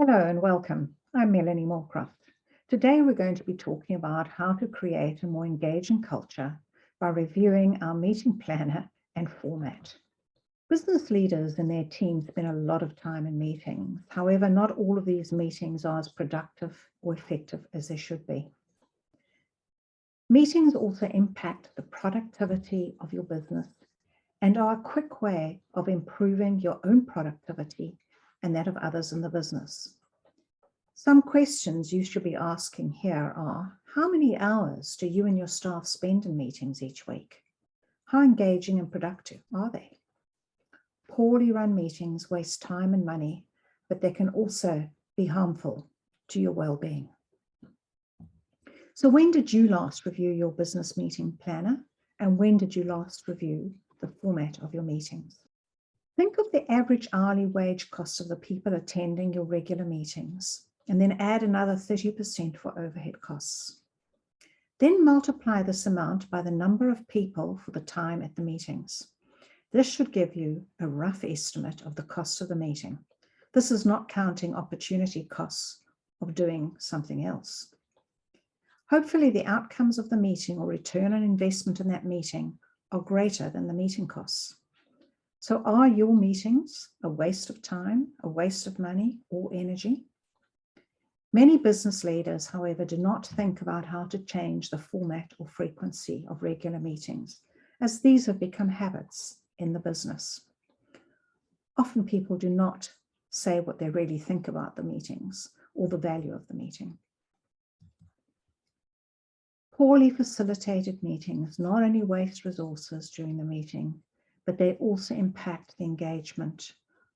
Hello and welcome. I'm Melanie Moorcroft. Today we're going to be talking about how to create a more engaging culture by reviewing our meeting planner and format. Business leaders and their teams spend a lot of time in meetings. However, not all of these meetings are as productive or effective as they should be. Meetings also impact the productivity of your business and are a quick way of improving your own productivity and that of others in the business. Some questions you should be asking here are, how many hours do you and your staff spend in meetings each week? How engaging and productive are they? Poorly run meetings waste time and money, but they can also be harmful to your well-being. So when did you last review your business meeting planner? And when did you last review the format of your meetings? Think of the average hourly wage cost of the people attending your regular meetings, and then add another 30% for overhead costs. Then multiply this amount by the number of people for the time at the meetings. This should give you a rough estimate of the cost of the meeting. This is not counting opportunity costs of doing something else. Hopefully the outcomes of the meeting or return on investment in that meeting are greater than the meeting costs. So are your meetings a waste of time, a waste of money or energy? Many business leaders, however, do not think about how to change the format or frequency of regular meetings, as these have become habits in the business. Often people do not say what they really think about the meetings or the value of the meeting. Poorly facilitated meetings not only waste resources during the meeting, but they also impact the engagement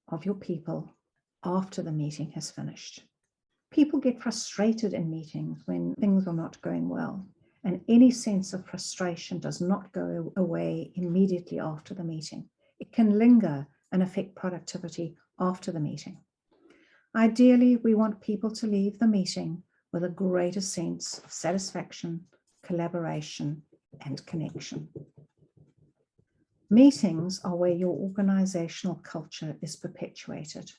of your people after the meeting has finished. People get frustrated in meetings when things are not going well, and any sense of frustration does not go away immediately after the meeting. It can linger and affect productivity after the meeting. Ideally, we want people to leave the meeting with a greater sense of satisfaction, collaboration, and connection. Meetings are where your organizational culture is perpetuated.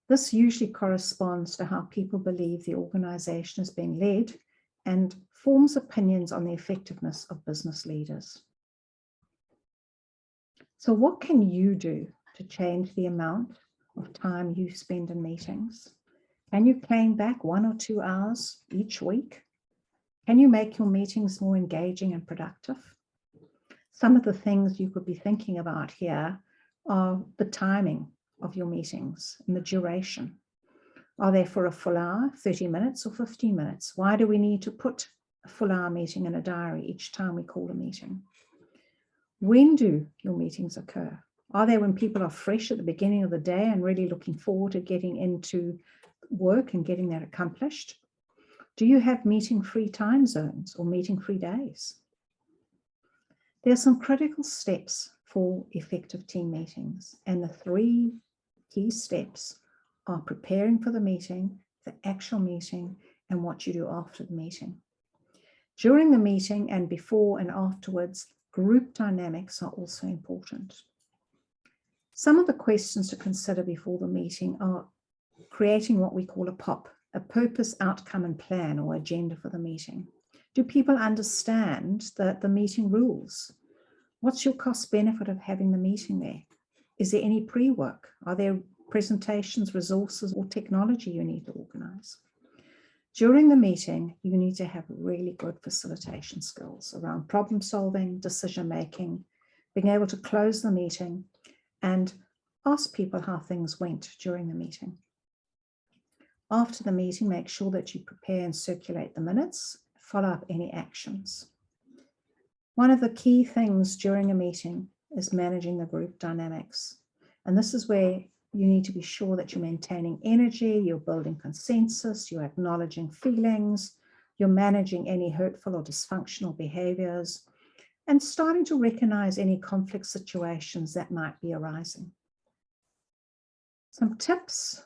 This usually corresponds to how people believe the organization is being led and forms opinions on the effectiveness of business leaders. So what can you do to change the amount of time you spend in meetings? Can you claim back 1 or 2 hours each week? Can you make your meetings more engaging and productive? Some of the things you could be thinking about here are the timing of your meetings and the duration. Are they for a full hour, 30 minutes or 15 minutes? Why do we need to put a full hour meeting in a diary each time we call a meeting? When do your meetings occur? Are they when people are fresh at the beginning of the day and really looking forward to getting into work and getting that accomplished? Do you have meeting-free time zones or meeting-free days? There are some critical steps for effective team meetings, and the 3 key steps are preparing for the meeting, the actual meeting, and what you do after the meeting. During the meeting and before and afterwards, group dynamics are also important. Some of the questions to consider before the meeting are creating what we call a POP, a purpose, outcome, and plan or agenda for the meeting. Do people understand the meeting rules? What's your cost benefit of having the meeting there? Is there any pre-work? Are there presentations, resources, or technology you need to organize? During the meeting, you need to have really good facilitation skills around problem solving, decision making, being able to close the meeting and ask people how things went during the meeting. After the meeting, make sure that you prepare and circulate the minutes, follow up any actions. One of the key things during a meeting is managing the group dynamics. And this is where you need to be sure that you're maintaining energy, you're building consensus, you're acknowledging feelings, you're managing any hurtful or dysfunctional behaviors, and starting to recognize any conflict situations that might be arising. Some tips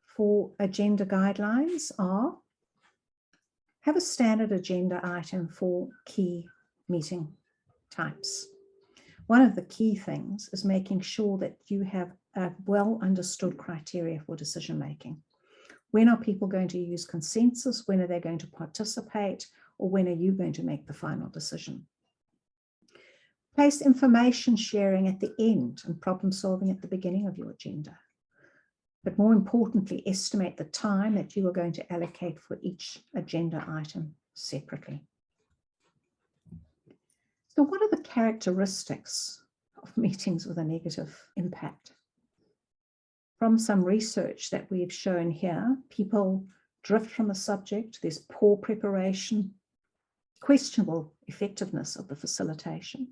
for agenda guidelines are: have a standard agenda item for key meeting types. One of the key things is making sure that you have a well understood criteria for decision making. When are people going to use consensus? When are they going to participate? Or when are you going to make the final decision? Place information sharing at the end and problem solving at the beginning of your agenda. But more importantly, estimate the time that you are going to allocate for each agenda item separately. So what are the characteristics of meetings with a negative impact? From some research that we've shown here, people drift from the subject, there's poor preparation, questionable effectiveness of the facilitation.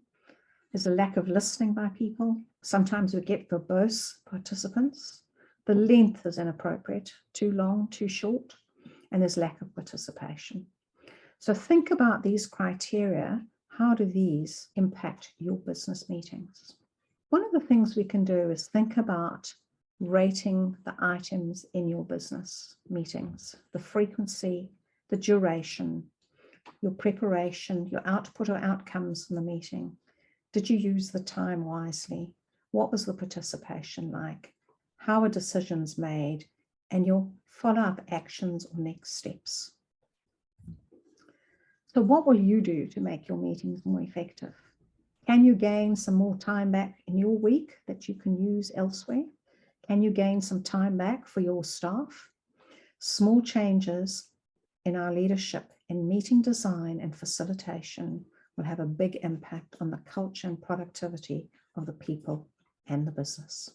There's a lack of listening by people. Sometimes we get verbose participants. The length is inappropriate, too long, too short, and there's lack of participation. So think about these criteria. How do these impact your business meetings? One of the things we can do is think about rating the items in your business meetings, the frequency, the duration, your preparation, your output or outcomes from the meeting. Did you use the time wisely? What was the participation like? How are decisions made? And your follow-up actions or next steps. So what will you do to make your meetings more effective? Can you gain some more time back in your week that you can use elsewhere? Can you gain some time back for your staff? Small changes in our leadership in meeting design and facilitation will have a big impact on the culture and productivity of the people and the business.